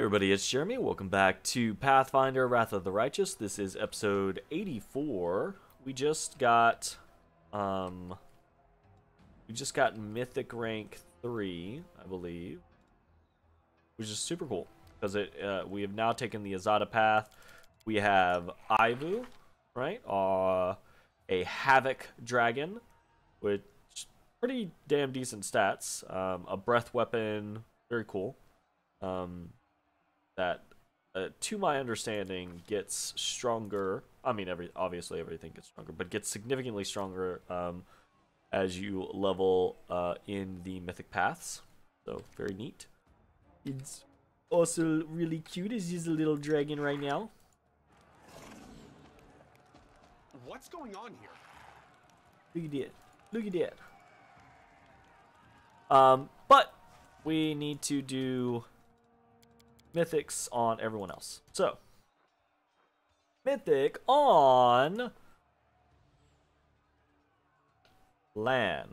Everybody, it's Jeremy. Welcome back to Pathfinder: Wrath of the Righteous. This is episode 84. Um we just got Mythic rank 3, I believe, which is super cool because we have now taken the Azada path. We have Ivu, right? A Havoc dragon with pretty damn decent stats. A breath weapon, very cool. That, to my understanding, gets stronger. I mean, obviously everything gets stronger, but gets significantly stronger as you level in the mythic paths. So very neat. It's also really cute. He's a little dragon right now. What's going on here? Look at that. Look at that. But we need to do mythics on everyone else. So, mythic on Lan.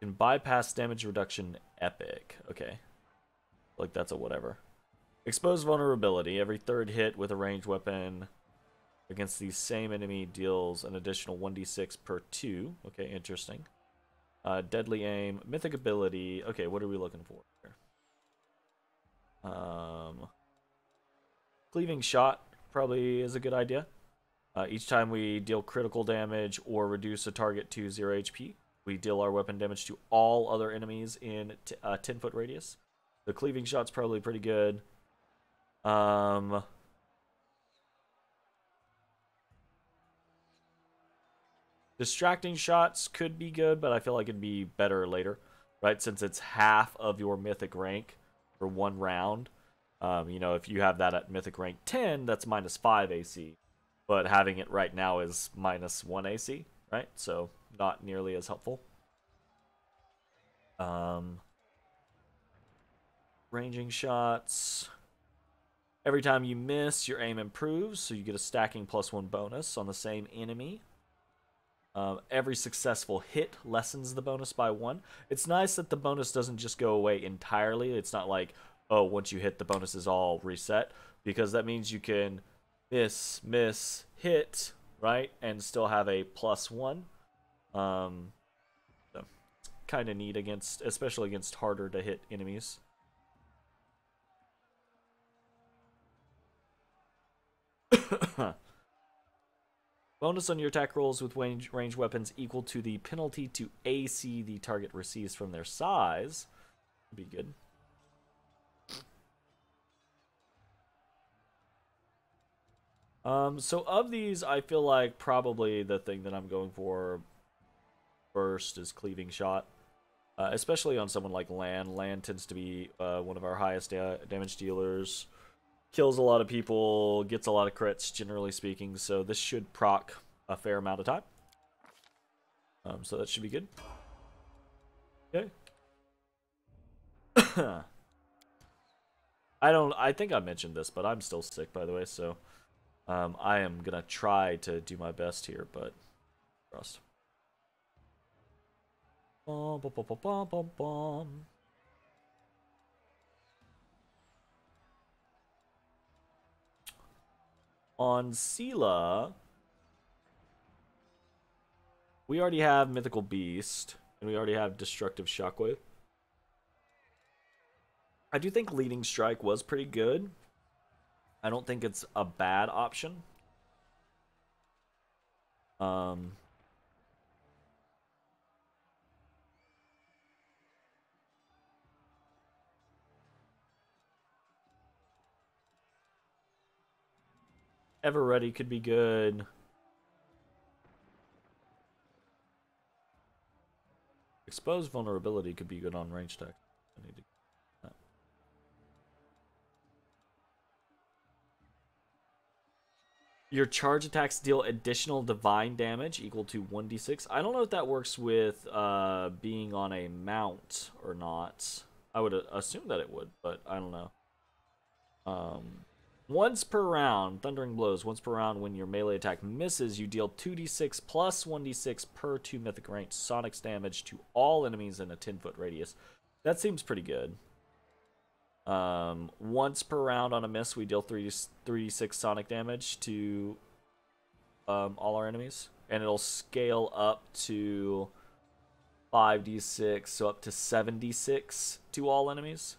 You can bypass damage reduction epic. Okay. Like that's a whatever. Expose vulnerability. Every third hit with a ranged weapon against the same enemy deals an additional 1d6 per 2. Okay, interesting. Deadly aim. Mythic ability. Okay, what are we looking for here? Cleaving shot probably is a good idea. Each time we deal critical damage or reduce a target to 0 HP, we deal our weapon damage to all other enemies in a 10-foot radius. The cleaving shot's probably pretty good. Distracting shots could be good, but I feel like it'd be better later, right? Since it's half of your mythic rank for one round. You know, if you have that at mythic rank 10, that's -5 AC. But having it right now is -1 AC, right? So not nearly as helpful. Ranging shots. Every time you miss, your aim improves, so you get a stacking +1 bonus on the same enemy. Every successful hit lessens the bonus by 1. It's nice that the bonus doesn't just go away entirely. It's not like, oh, once you hit, the bonus is all reset. Because that means you can miss, hit, right? And still have a +1. So it's kind of neat against, especially against harder to hit enemies. Bonus on your attack rolls with ranged weapons equal to the penalty to AC the target receives from their size. Would be good. So of these, I feel like probably the thing that I'm going for first is cleaving shot. Especially on someone like Lan. Lan tends to be one of our highest damage dealers. Kills a lot of people, gets a lot of crits, generally speaking, so this should proc a fair amount of time. So that should be good. Okay. I think I mentioned this, but I'm still sick, by the way, so I am gonna try to do my best here, but trust. Bum, bum, bum, bum, bum, bum, bum. On Sela, we already have Mythical Beast, and we already have Destructive Shockwave. I do think Leading Strike was pretty good. I don't think it's a bad option. Ever Ready could be good. Exposed Vulnerability could be good on range tech. I need to. Your charge attacks deal additional divine damage equal to 1d6. I don't know if that works with being on a mount or not. I would assume that it would, but I don't know. Once per round, Thundering Blows. Once per round, when your melee attack misses, you deal 2d6 plus 1d6 per 2 mythic range sonic damage to all enemies in a 10-foot radius. That seems pretty good. Once per round on a miss, we deal 3d6 sonic damage to all our enemies. And it'll scale up to 5d6, so up to 7d6 to all enemies.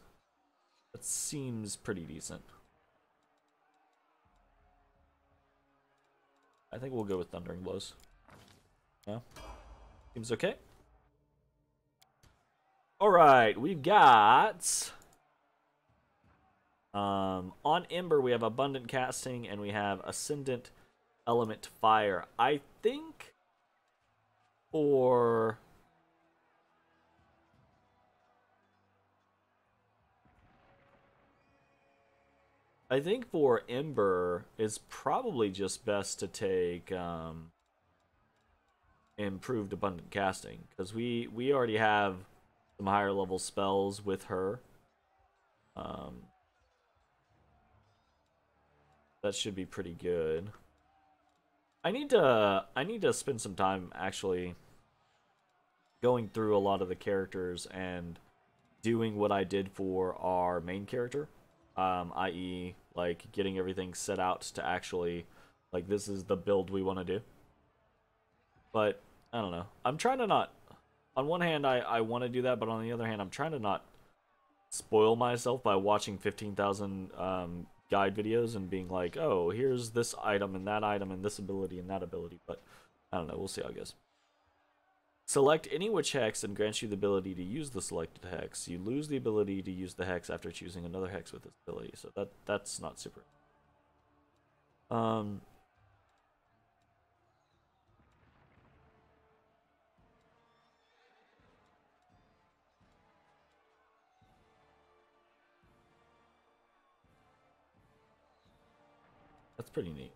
That seems pretty decent. I think we'll go with Thundering Blows. Yeah. Seems okay. Alright, we've got... on Ember, we have Abundant Casting, and we have Ascendant Element Fire. I think for... Ember, it's probably just best to take Improved Abundant Casting, because we already have some higher level spells with her. That should be pretty good. I need to spend some time actually going through a lot of the characters and doing what I did for our main character. I.e., like, getting everything set out to actually, like, this is the build we want to do. But, I don't know. I'm trying to not... On one hand, I want to do that, but on the other hand, I'm trying to not spoil myself by watching 15,000 guide videos and being like, oh, here's this item and that item and this ability and that ability. But, I don't know. We'll see how it goes. Select any witch hex and grants you the ability to use the selected hex. You lose the ability to use the hex after choosing another hex with this ability, so that's not super. That's pretty neat.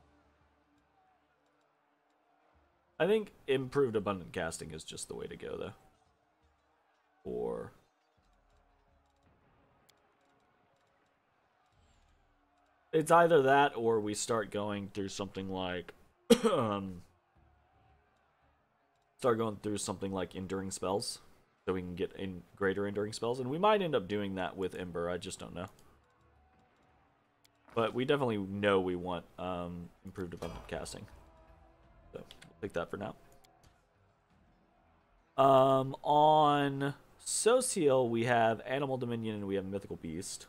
I think Improved Abundant Casting is just the way to go, though. Or... It's either that or we start going through something like... start going through something like Enduring Spells. So we can get in greater Enduring Spells. And we might end up doing that with Ember, I just don't know. But we definitely know we want Improved Abundant Casting. So, we'll take that for now. On Social, we have Animal Dominion and we have Mythical Beast.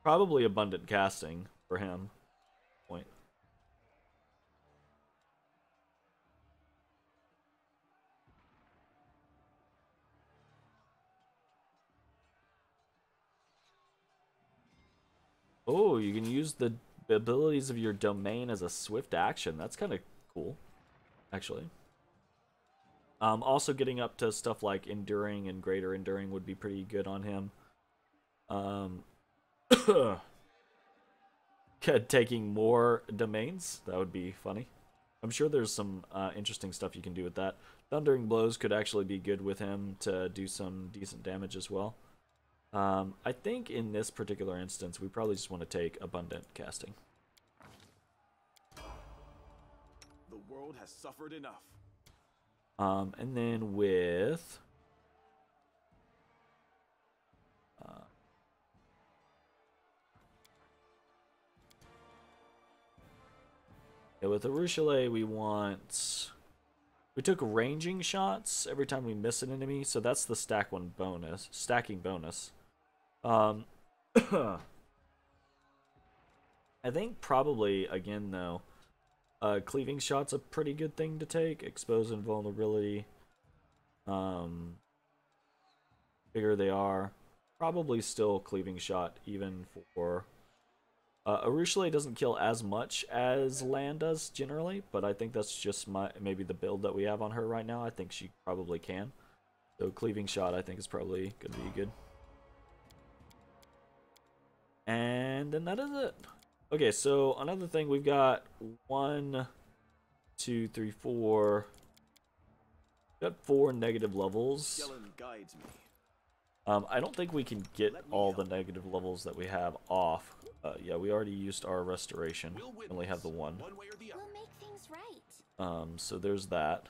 Probably Abundant Casting for him. Point. Oh, you can use the abilities of your domain as a swift action. That's kind of cool, actually. Also getting up to stuff like Enduring and Greater Enduring would be pretty good on him. Taking more domains, that would be funny. I'm sure there's some interesting stuff you can do with that. Thundering Blows could actually be good with him to do some decent damage as well. I think in this particular instance, we probably just want to take Abundant Casting. The world has suffered enough. And then with... yeah, with Arushale, we want... We took ranging shots every time we miss an enemy, so that's the stacking bonus. I think probably, again, though, cleaving shot's a pretty good thing to take. Expose invulnerability. Bigger they are. Probably still cleaving shot, even for... Arushale doesn't kill as much as Lan does, generally, but I think that's just maybe the build that we have on her right now. I think she probably can. So cleaving shot, I think, is probably going to be good. And then that is it. Okay, so another thing, we've got 1, 2, 3, 4. Got 4 negative levels. Skellen guides me. I don't think we can get all the negative levels that we have off. Yeah, we already used our restoration. We only have the one. We'll make things right. So there's that.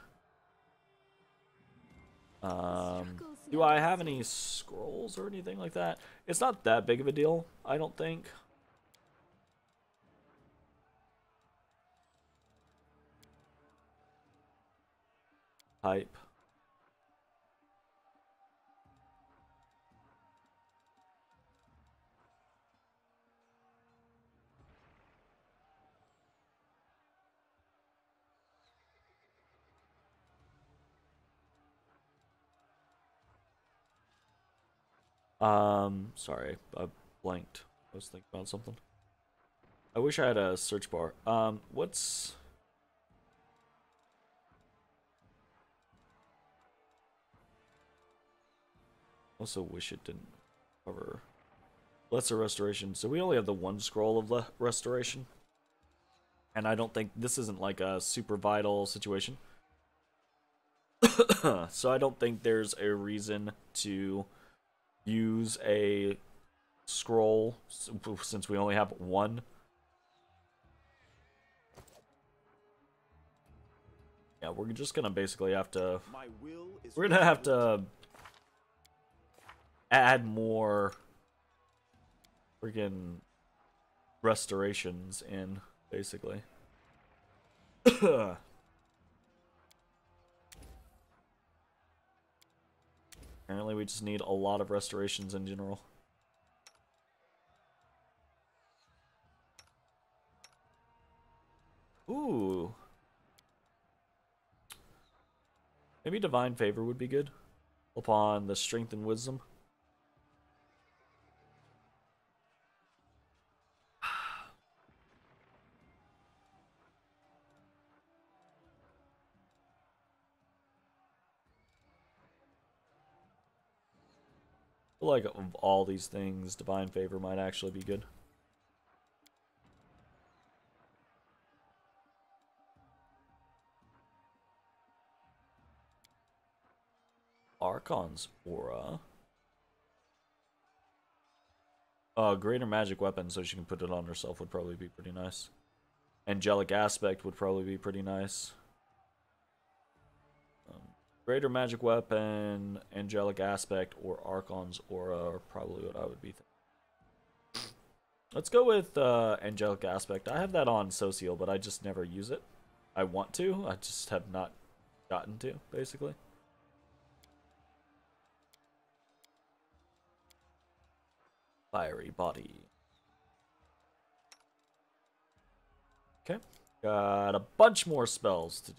Do I have any scrolls or anything like that? It's not that big of a deal, I don't think. Hype. Sorry, I blanked. I was thinking about something. I wish I had a search bar. What's... Also wish it didn't cover lesser restoration. So we only have the one scroll of restoration. And I don't think this isn't like a super vital situation. So I don't think there's a reason to use a scroll since we only have one. Yeah, we're just gonna basically have to... We're gonna have to add more freaking restorations in, basically. Apparently we just need a lot of restorations in general. Ooh. Maybe Divine Favor would be good. Upon the Strength and Wisdom. I feel like of all these things, Divine Favor might actually be good. Archon's Aura. Greater Magic Weapon, so she can put it on herself, would probably be pretty nice. Angelic Aspect would probably be pretty nice. Greater Magic Weapon, Angelic Aspect, or Archon's Aura are probably what I would be thinking. Let's go with Angelic Aspect. I have that on Socio, but I just never use it. I want to, I just have not gotten to, basically. Fiery Body. Okay. Got a bunch more spells to do.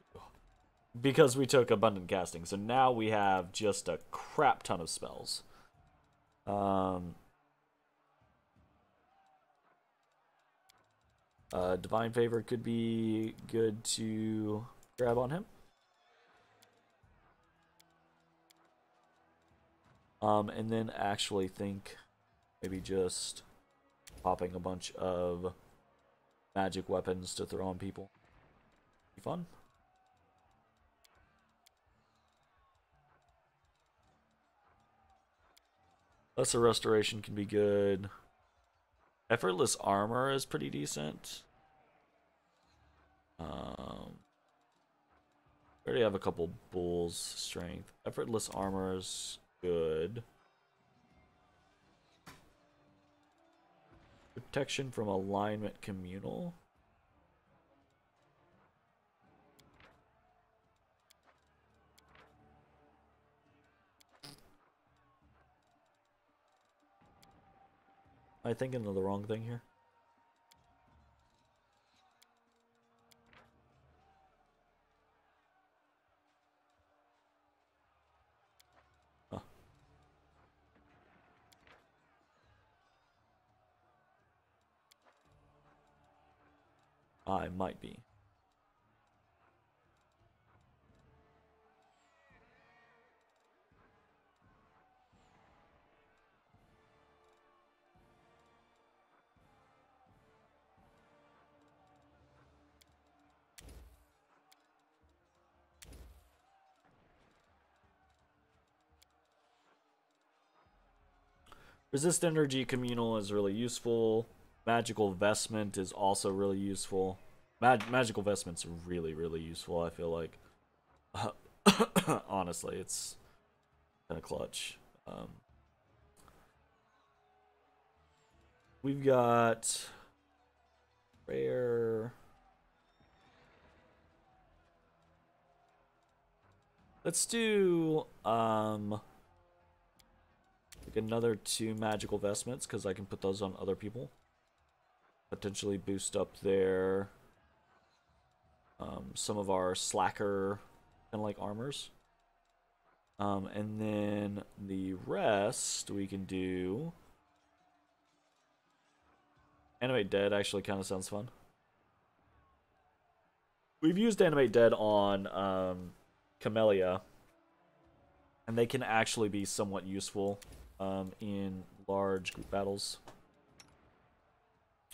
Because we took Abundant Casting. So now we have just a crap ton of spells. Divine Favor could be good to grab on him. And then actually think maybe just popping a bunch of magic weapons to throw on people. Be fun. Lesser Restoration can be good. Effortless Armor is pretty decent. We already have a couple Bull's Strength. Effortless Armor is good. Protection from Alignment Communal. Am I thinking of the wrong thing here? Huh. I might be. Resist energy communal is really useful. Magical vestment is also really useful. Magical vestment's really, really useful, I feel like. Honestly, it's kind of clutch. We've got rare. Let's do like another 2 magical vestments because I can put those on other people. Potentially boost up their some of our slacker kind of like armors. And then the rest we can do. Animate Dead actually kind of sounds fun. We've used Animate Dead on Camellia, and they can actually be somewhat useful in large group battles.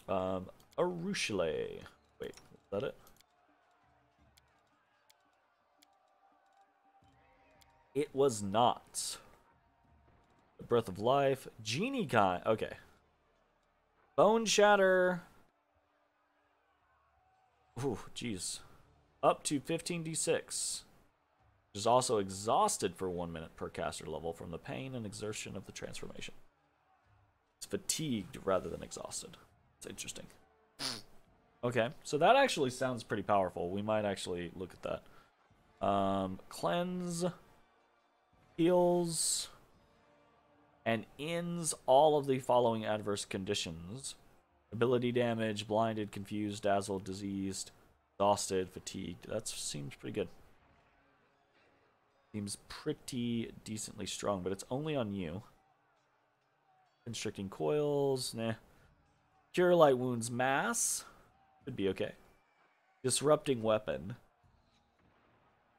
Arushale. Wait, is that it? It was not. The Breath of Life. Genie kind. Okay. Bone Shatter. Ooh, jeez. Up to 15d6. Which is also exhausted for 1 minute per caster level from the pain and exertion of the transformation. It's fatigued rather than exhausted. It's interesting. Okay, so that actually sounds pretty powerful. We might actually look at that. Cleanse, heals, and ends all of the following adverse conditions. Ability damage, blinded, confused, dazzled, diseased, exhausted, fatigued. That seems pretty good. Seems pretty decently strong, but it's only on you. Constricting coils, nah. Cure light wounds mass. Could be okay. Disrupting weapon.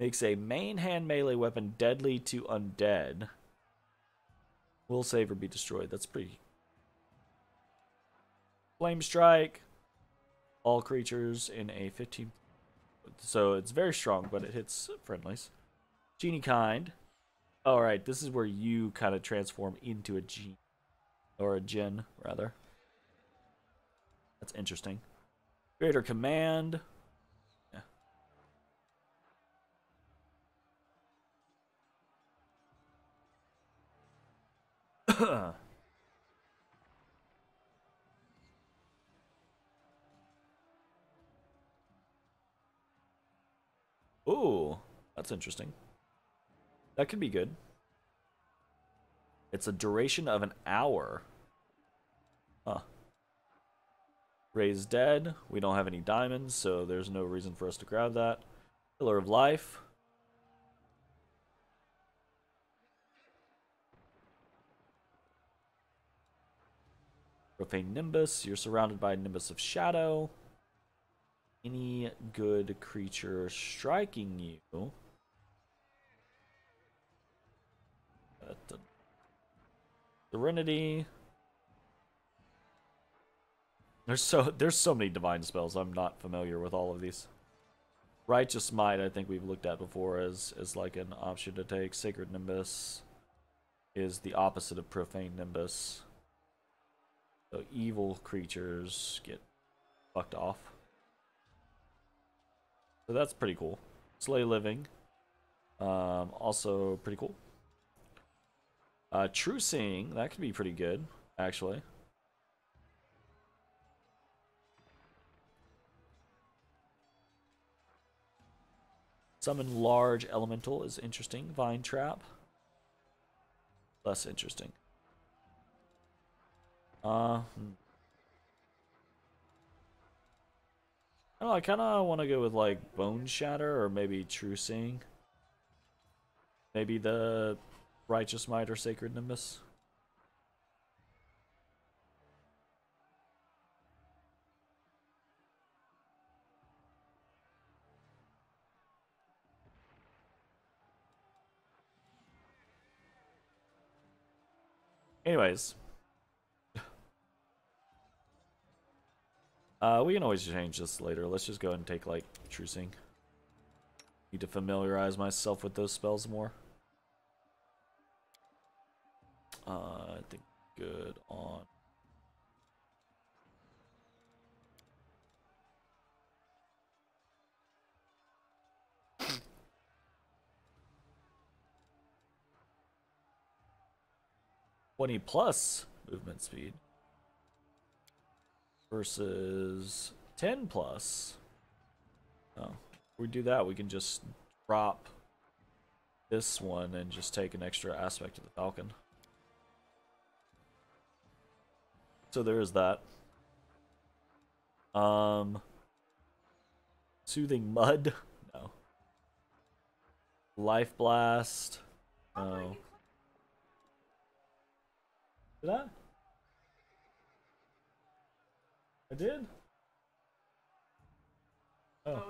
Makes a main hand melee weapon deadly to undead. Will save or be destroyed. That's pretty. Flame strike. All creatures in a 15. So it's very strong, but it hits friendlies. Genie kind. Alright, this is where you kind of transform into a genie. Or a djinn, rather. That's interesting. Greater command. Yeah. Ooh, that's interesting. That could be good. It's a duration of an hour. Huh. Raise dead. We don't have any diamonds, so there's no reason for us to grab that. Pillar of life. Profane Nimbus. You're surrounded by a Nimbus of Shadow. Any good creature striking you. Serenity. There's so many divine spells. I'm not familiar with all of these. Righteous Might, I think we've looked at before as like an option to take. Sacred Nimbus is the opposite of Profane Nimbus. So evil creatures get fucked off. So that's pretty cool. Slay Living. Also pretty cool. True Seeing, that could be pretty good, actually. Summon Large Elemental is interesting. Vine Trap. Less interesting. I don't know, I kind of want to go with like Bone Shatter or maybe True Seeing. Maybe the Righteous Might or Sacred Nimbus. Anyways. We can always change this later. Let's just go ahead and take like True Seeing. Need to familiarize myself with those spells more. I think good on. +20 movement speed versus 10+. Oh, if we do that, we can just drop this one and just take an extra aspect of the Falcon. So there is that. Soothing Mud? No. Life Blast? No. Did I? I did? Oh.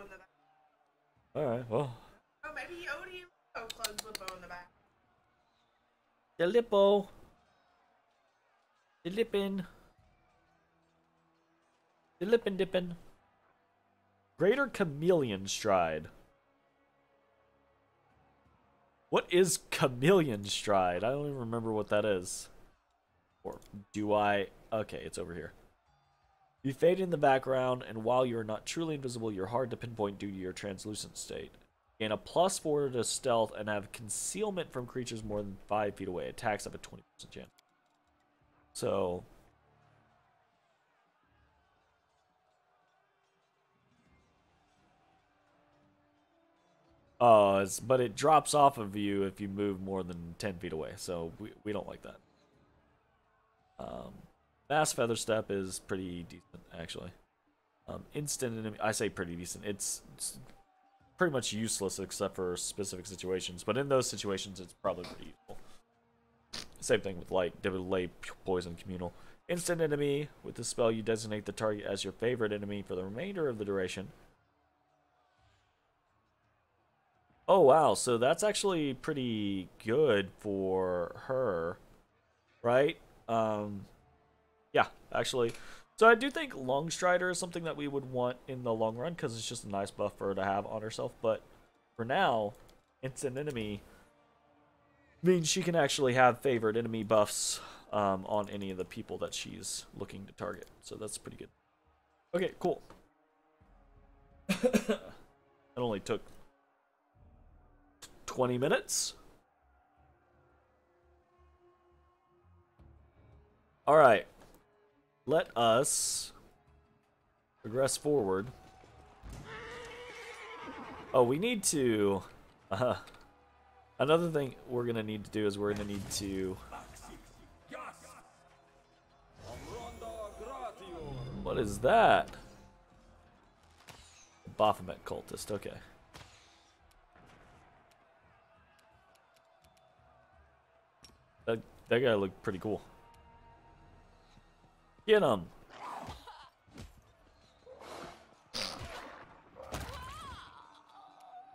Alright, well. Oh, maybe he owed you clothes with bow in the back. The Lippo. The Lippin. The Lippin Dippin. Greater Chameleon Stride. What is Chameleon Stride? I don't even remember what that is. Or do I? Okay, it's over here. You fade in the background, and while you're not truly invisible, you're hard to pinpoint due to your translucent state. Gain a +4 to stealth and have concealment from creatures more than 5 feet away. Attacks have a 20% chance. So. But it drops off of you if you move more than 10 feet away, so we don't like that. Mass Feather Step is pretty decent, actually. Instant enemy, I say pretty decent. It's pretty much useless except for specific situations, but in those situations, it's probably pretty useful. Same thing with Light, delay poison communal. Instant enemy, with the spell, you designate the target as your favorite enemy for the remainder of the duration. Oh wow, so that's actually pretty good for her, right? Yeah, actually. So I do think Longstrider is something that we would want in the long run because it's just a nice buff for her to have on herself. But for now, instant enemy means she can actually have favored enemy buffs on any of the people that she's looking to target. So that's pretty good. Okay, cool. It only took 20 minutes. All right. Let us progress forward. Oh, we need to... another thing we're going to need to do is we're going to need to... What is that? Baphomet cultist, okay. That guy looked pretty cool. Get him!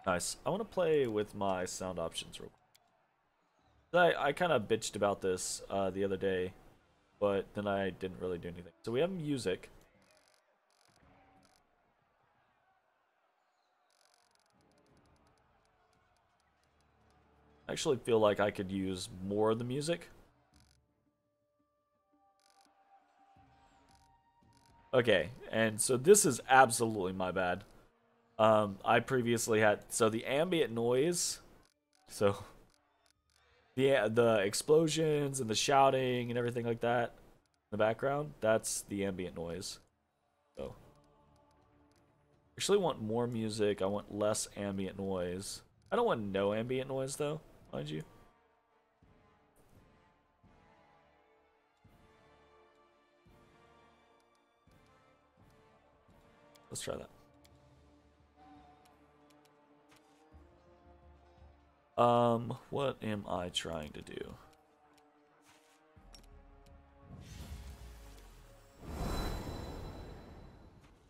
Nice. I want to play with my sound options real quick. I kind of bitched about this the other day, but then I didn't really do anything. So we have music. I actually feel like I could use more of the music. Okay, and so this is absolutely my bad. I previously had, so the ambient noise, so the explosions and the shouting and everything like that in the background, that's the ambient noise. So I actually want more music. I want less ambient noise. I don't want no ambient noise though, mind you. Let's try that. What am I trying to do?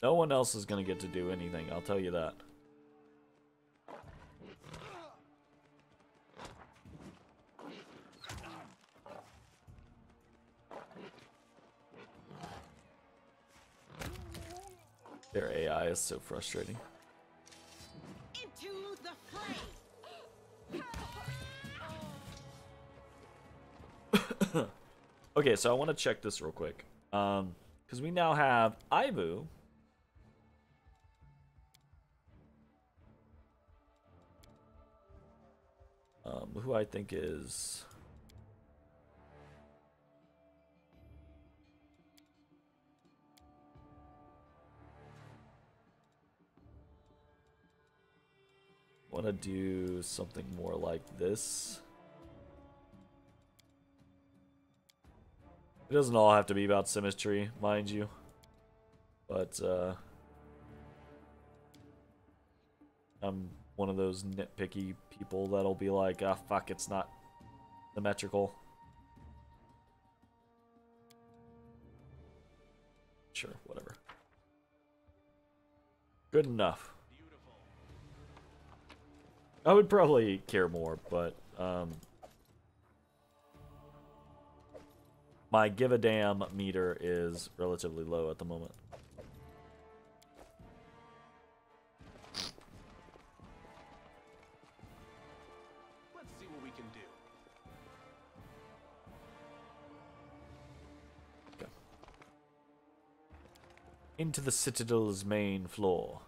No one else is gonna get to do anything, I'll tell you that. Their AI is so frustrating. Into the flame. Okay, so I want to check this real quick. Because we now have Ivu. Who I think is... want to do something more like this. It doesn't all have to be about symmetry, mind you. But, I'm one of those nitpicky people that'll be like, ah, fuck, it's not symmetrical. Sure, whatever. Good enough. I would probably care more, but, my give a damn meter is relatively low at the moment. Let's see what we can do. Okay. Into the Citadel's main floor.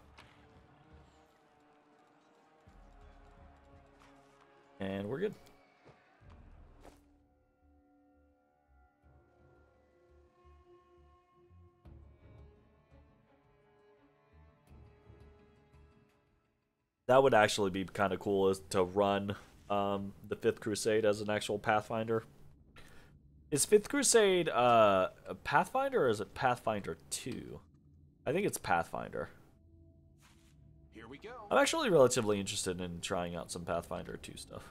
And we're good. That would actually be kind of cool, is to run the 5th Crusade as an actual Pathfinder. Is 5th Crusade a Pathfinder or is it Pathfinder 2? I think it's Pathfinder. Here we go. I'm actually relatively interested in trying out some Pathfinder 2 stuff.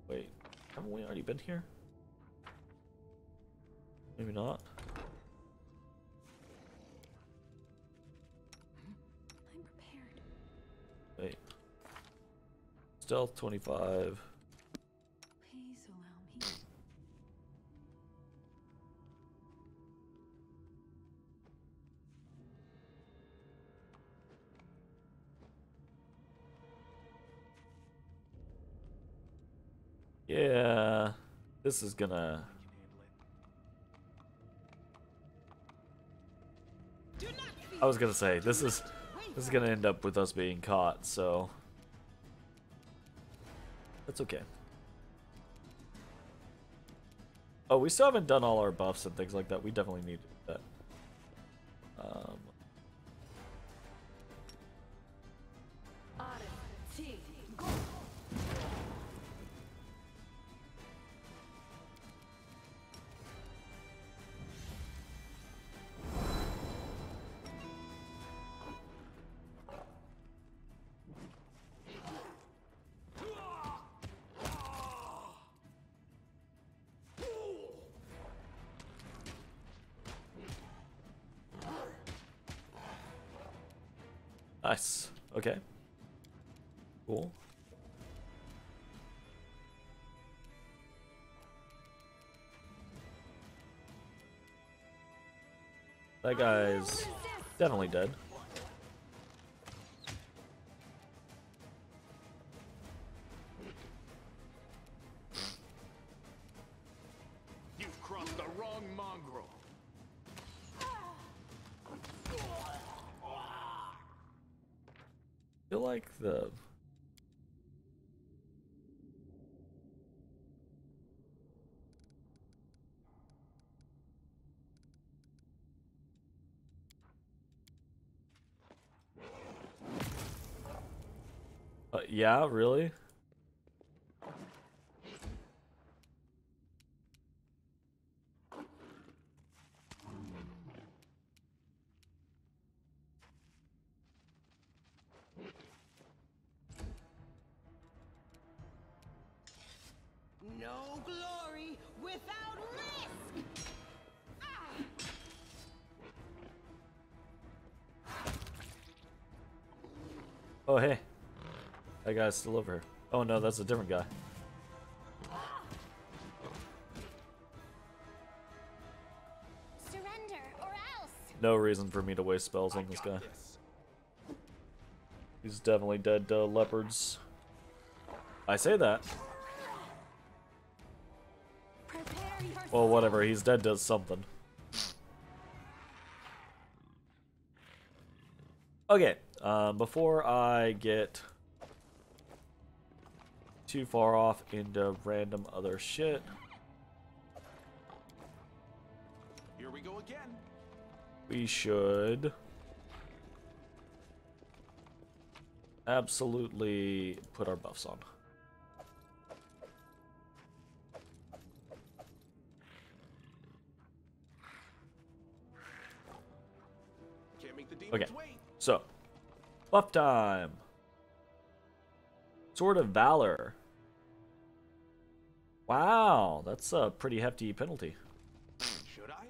Wait, haven't we already been here? Maybe not. I'm prepared. Wait. Stealth 25. Please allow me. Yeah, this is gonna... I was gonna say, this is gonna end up with us being caught, so... That's okay. Oh, we still haven't done all our buffs and things like that. We definitely need to do that. Nice. Okay. Cool. That guy's definitely dead. You've crossed the wrong mongrel. I feel like the... yeah, really? No glory without risk! Oh, hey. That guy's still over here. Oh, no, that's a different guy. Surrender or else. No reason for me to waste spells on this guy. He's definitely dead to leopards. I say that. Prepare yourself. Well, whatever. He's dead does something. Okay. Before I get too far off into random other shit, Here we go again. we should absolutely put our buffs on. Can't make the demons Okay, wait. so buff time. Sword of Valor. Wow, that's a pretty hefty penalty. Should I?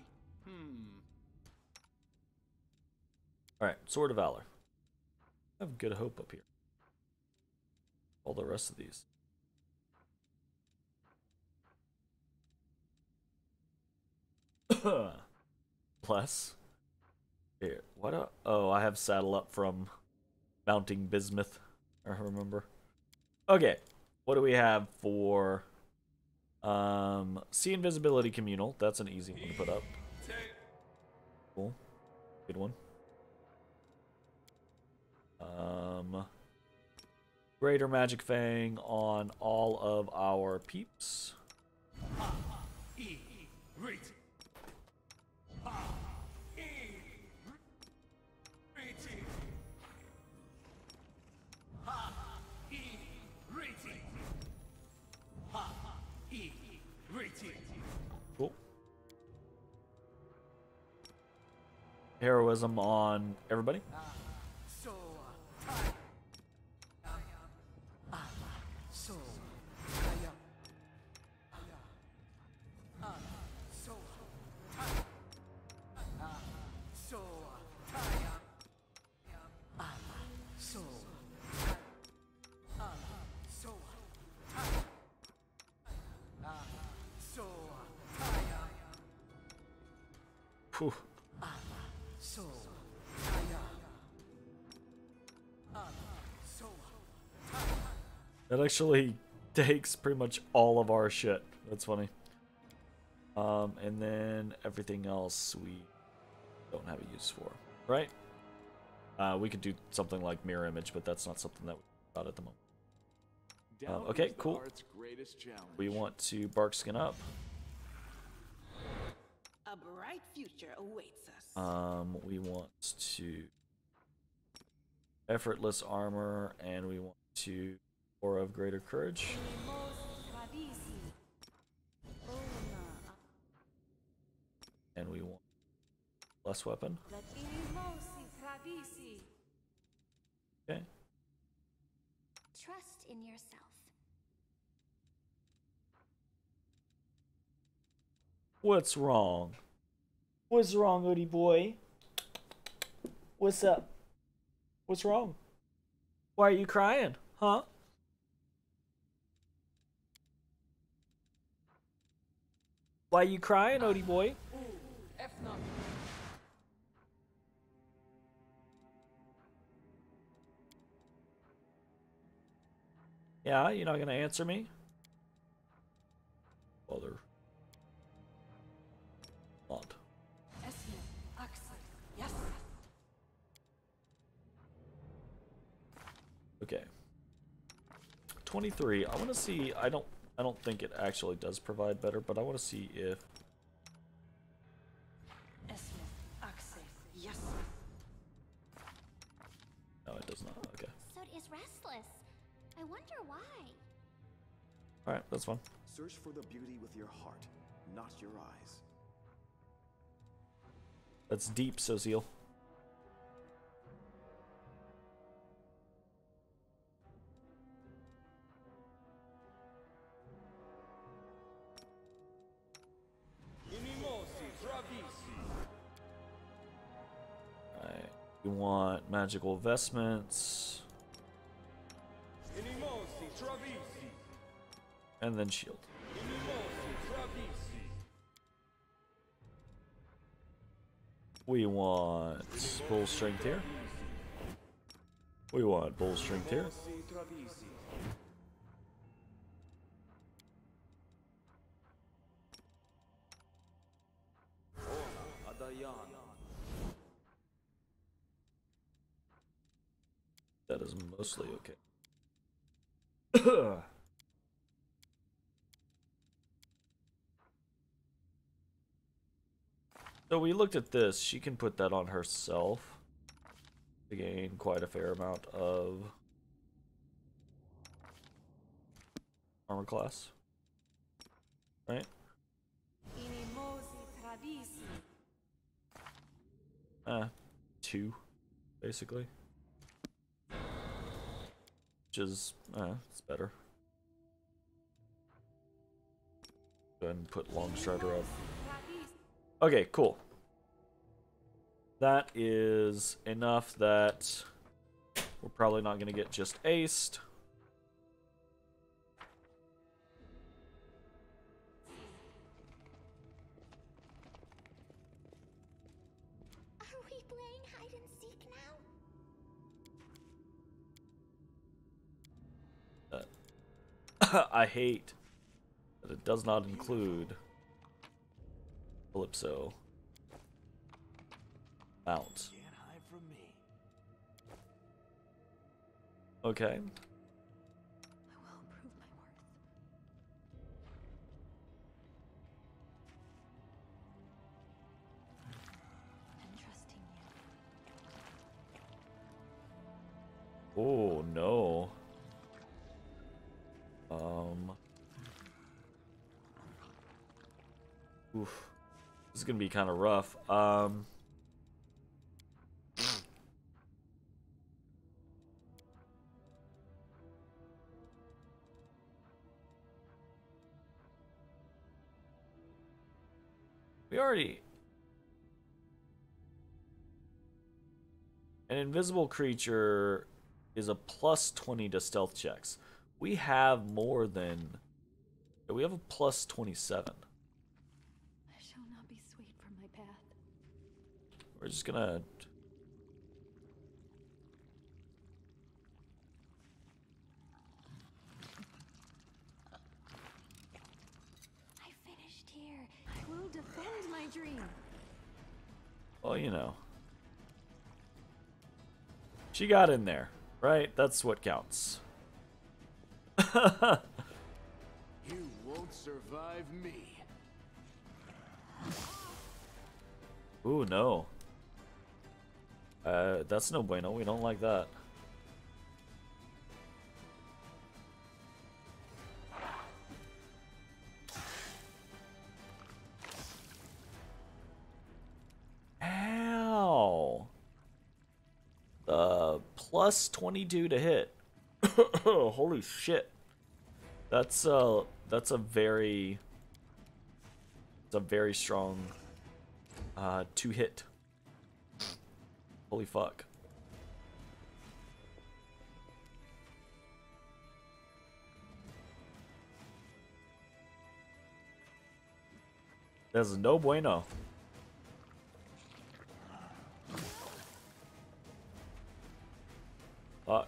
Alright, Sword of Valor. I have good hope up here. All the rest of these. Plus. Here, what? Oh, I have saddle up from mounting bismuth. I remember. Okay, what do we have for see invisibility communal? That's an easy one to put up. Cool, good one. Greater Magic Fang on all of our peeps. Cool. Heroism on everybody. Whew. That actually takes pretty much all of our shit. That's funny. And then everything else we don't have a use for, right? We could do something like mirror image, but that's not something that we've got at the moment. Okay, cool. We want to bark skin up. A bright future awaits us. We want to effortless armor, and we want to aura of greater courage. And we want less weapon. Okay. Trust in yourself. What's wrong? What's wrong, Odie boy? What's up? What's wrong? Why are you crying? Huh? Why are you crying, Odie boy? Yeah, you're not gonna answer me? Bother. Not. Okay. 23. I want to see. I don't think it actually does provide better, but I want to see if. No, it does not. Okay. Sod is restless. I wonder why. All right, that's fine. Search for the beauty with your heart, not your eyes. That's deep, Sociel. Alright, we want magical vestments. And then shield. We want bull strength here. We want bull strength here. That is mostly okay. So we looked at this. She can put that on herself to gain quite a fair amount of armor class. Right? 2, basically. Which is, it's better. Go ahead and put Long Strider up. Okay, cool. That is enough that we're probably not going to get just aced. Are we playing hide and seek now? I hate that it does not include Calypso mount. Can't hide from me. Okay. I will prove my worth. I'm trusting you. Oh no. Oof. This is gonna be kind of rough. We already... An invisible creature is a plus 20 to stealth checks. We have more than... We have a plus 27. I shall not be swayed from my path. We're just gonna... I finished here. I will defend my dream. Well, you know. She got in there, right? That's what counts. You won't survive me. Ooh, no. That's no bueno. We don't like that. Ow. Plus 22 to hit. Holy shit. That's a very strong 2 hit. Holy fuck. There's no bueno. Fuck.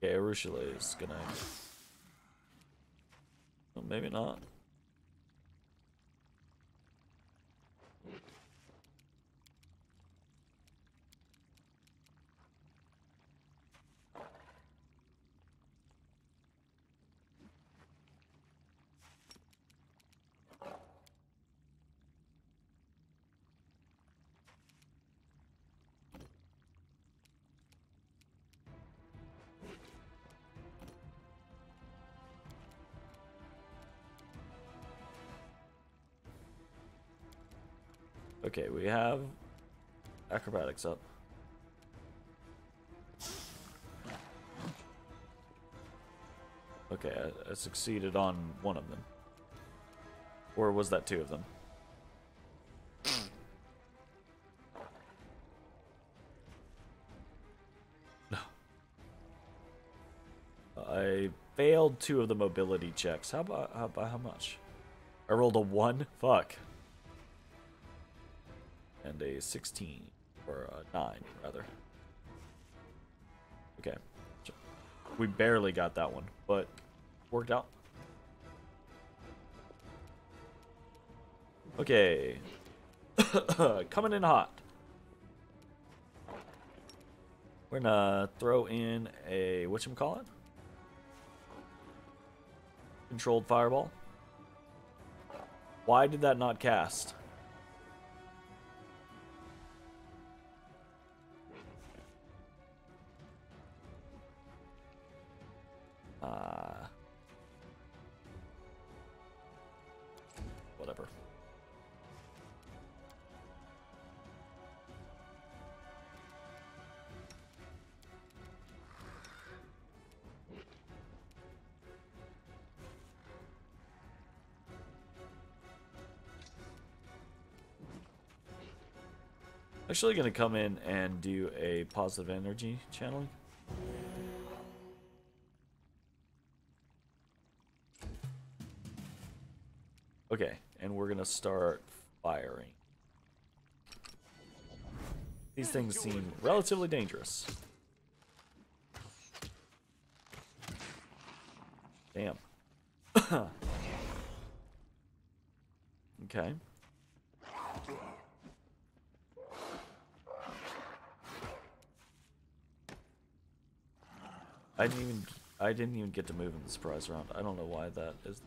Okay, Arushale is gonna... Well, maybe not. Okay, we have acrobatics up. Okay, I succeeded on one of them. Or was that 2 of them? No. I failed 2 of the mobility checks. How much? I rolled a 1? Fuck. And a 16. Or a 9, rather. Okay. We barely got that one, but worked out. Okay. Coming in hot. We're gonna throw in a whatchamacallit? Controlled fireball. Why did that not cast? Whatever. Actually gonna come in and do a positive energy channeling. Okay, and we're gonna start firing. These things seem relatively dangerous. Damn. Okay. I didn't even get to move in the surprise round. I don't know why that is.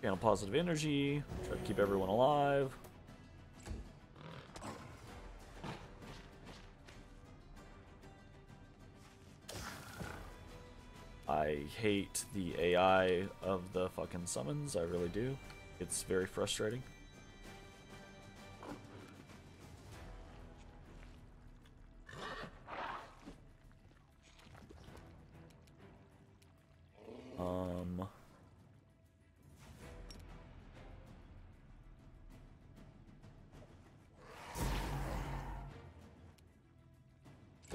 Channel positive energy. Try to keep everyone alive. I hate the AI of the fucking summons. I really do. It's very frustrating.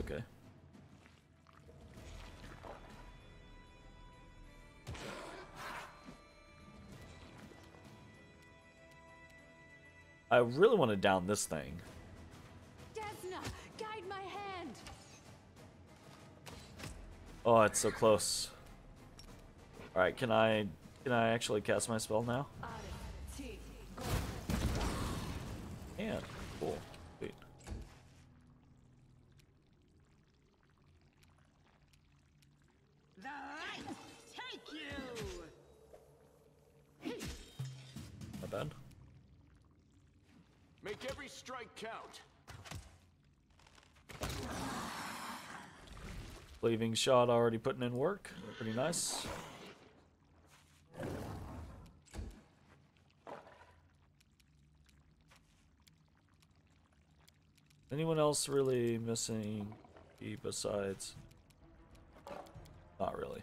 Okay. I really want to down this thing. Desna, guide my hand. Oh, it's so close. All right, can I actually cast my spell now? And cool. Sweet. The light take you. Not bad. Make every strike count. Cleaving shot already putting in work. Pretty nice. Anyone else really missing besides? Not really.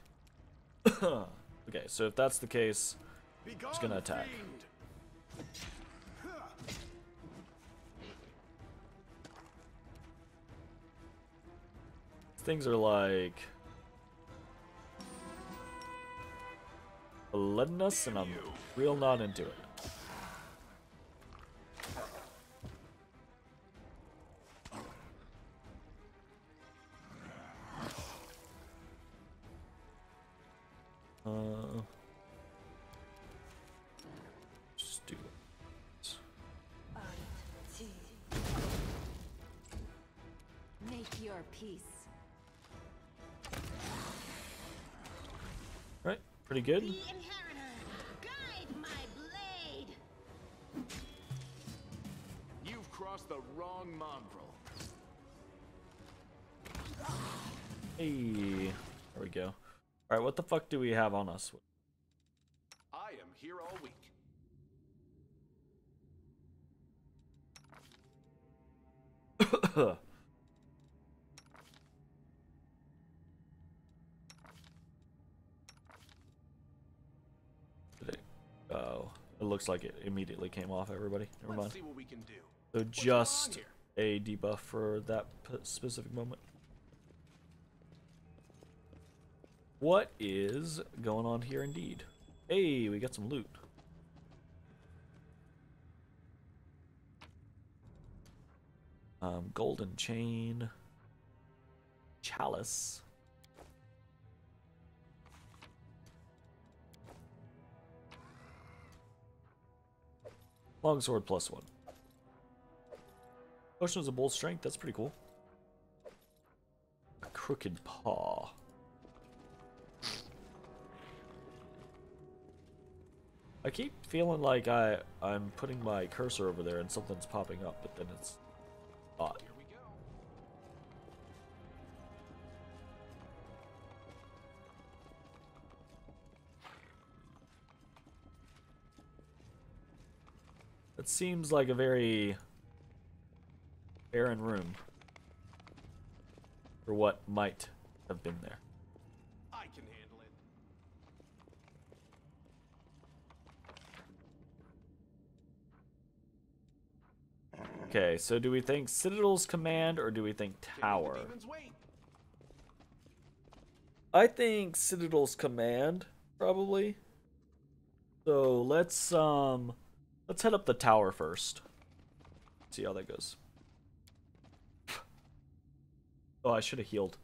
Okay, so if that's the case, I'm just gonna attack. Things are like letting us, and I'm real not into it. Just do it. Make your peace. Right, pretty good. The inheritor, guide my blade. You've crossed the wrong mongrel. Hey, there we go. All right, what the fuck do we have on us? I am here all week. Oh, it looks like it immediately came off everybody. Never mind. Let's see what we can do. So What's just going a debuff for that specific moment. What is going on here indeed? Hey, we got some loot. Golden chain. Chalice. Longsword +1. Potions of bold strength, that's pretty cool. A crooked paw. I keep feeling like I'm putting my cursor over there and something's popping up, but then it's odd. Here we go. It seems like a very barren room for what might have been there. I can handle it. Okay, so do we think Citadel's command or do we think tower? The demons wait. I think Citadel's command, probably. So let's head up the tower first. See how that goes. Oh, I should have healed.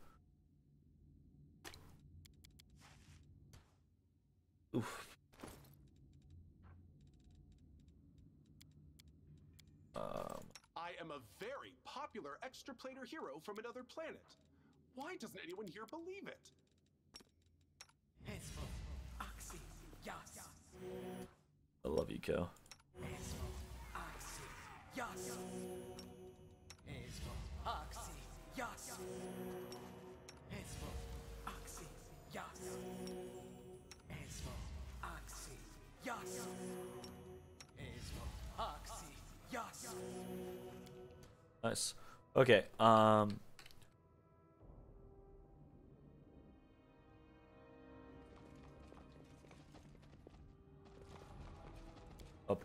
Oof. I am a very popular extraplanar hero from another planet. Why doesn't anyone here believe it? I love you, Kel. Nice. Okay, up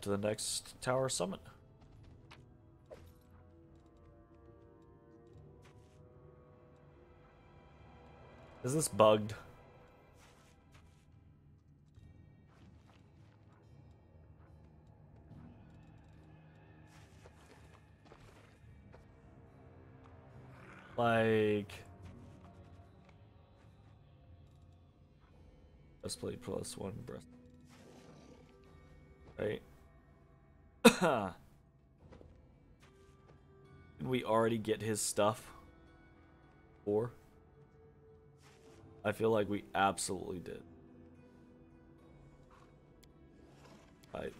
to the next tower summit. Is this bugged? Like breastplate +1 breast. Right? Did we already get his stuff? Or I feel like we absolutely did. Right.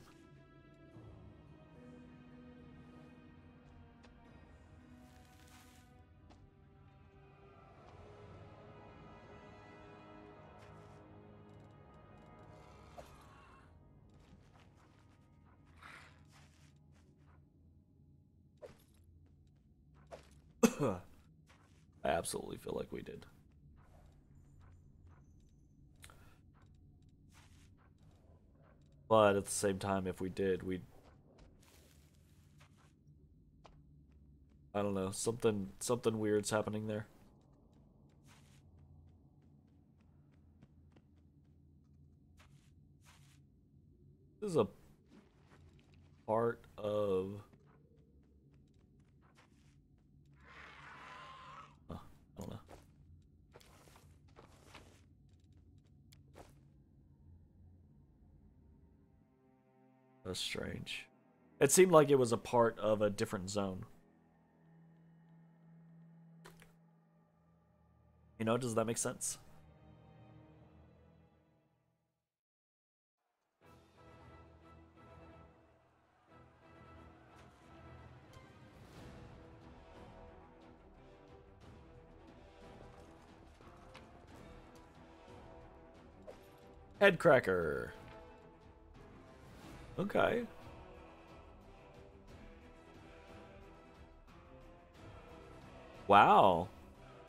I absolutely feel like we did. But at the same time, if we did, we'd... I don't know, something weird's happening there. This is a part of... I don't know. That's strange. It seemed like it was a part of a different zone. You know, does that make sense? Headcracker. Okay. Wow.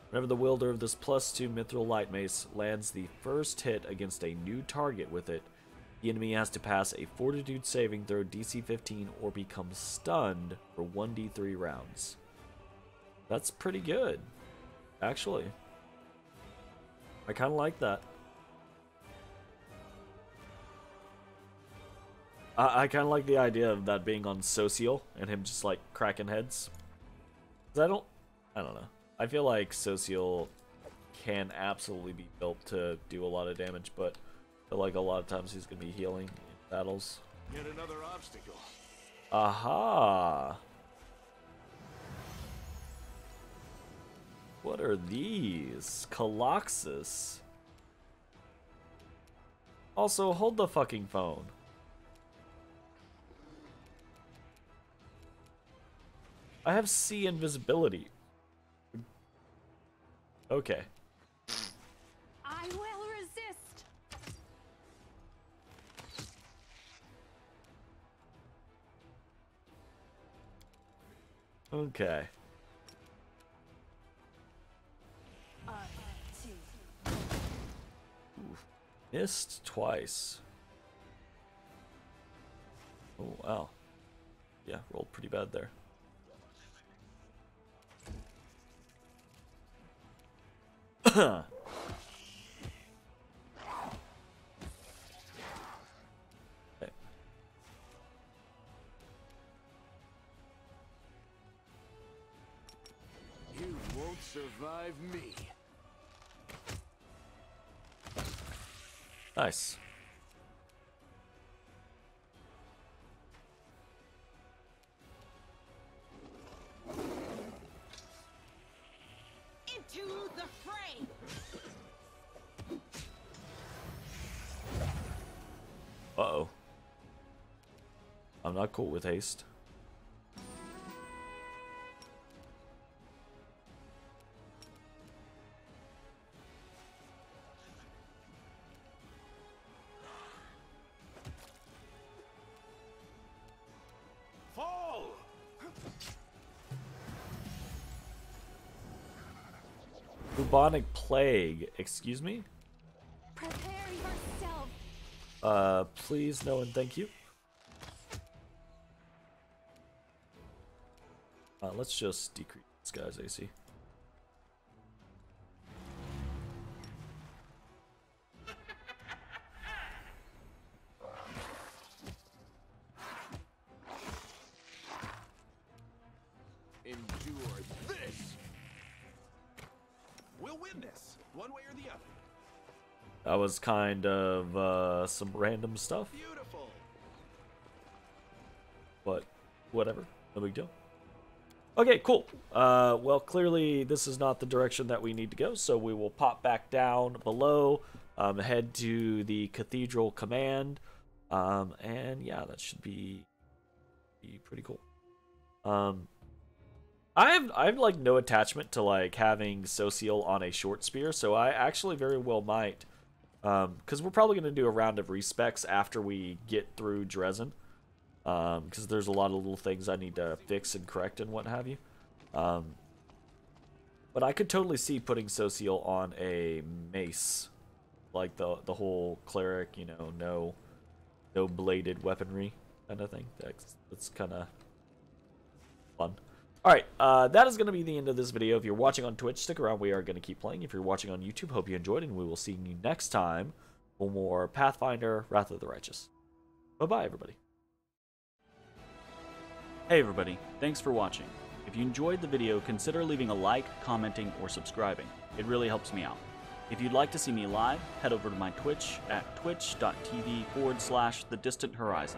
Whenever the wielder of this +2 mithril light mace lands the first hit against a new target with it, the enemy has to pass a fortitude saving throw DC 15 or become stunned for 1d3 rounds. That's pretty good, actually. I kind of like that. I kind of like the idea of that being on social and him just like cracking heads. 'Cause I don't know. I feel like Social can absolutely be built to do a lot of damage, but I feel like a lot of times he's gonna be healing in battles. Yet another obstacle. Aha! What are these? Coloxus. Also, hold the fucking phone. I have C invisibility. Okay. I will resist. Okay. Missed twice. Oh, wow. Yeah, rolled pretty bad there. Okay. You won't survive me. Nice. Into the fray. Uh-oh. I'm not cool with haste. Fall! Bubonic plague. Excuse me? Prepare yourself. Please, no and thank you. Let's just decrease this guy's AC. Endure this! We'll win this, one way or the other. That was kind of some random stuff, Beautiful! but whatever. No big deal. Okay, cool. Well, clearly this is not the direction that we need to go, so we will pop back down below, head to the Cathedral Command, and yeah, that should be pretty cool. I have like no attachment to like having Social on a short spear, so I actually very well might, because we're probably going to do a round of respecs after we get through Dresden. Because there's a lot of little things I need to fix and correct and what have you. But I could totally see putting Social on a mace, like the whole cleric, you know, no bladed weaponry kind of thing. That's kind of fun. All right, that is going to be the end of this video. If you're watching on Twitch, stick around. We are going to keep playing. If you're watching on YouTube, hope you enjoyed, and we will see you next time for more Pathfinder: Wrath of the Righteous. Bye-bye, everybody. Hey everybody, thanks for watching. If you enjoyed the video, consider leaving a like, commenting, or subscribing. It really helps me out. If you'd like to see me live, head over to my Twitch at twitch.tv/thedistanthorizon.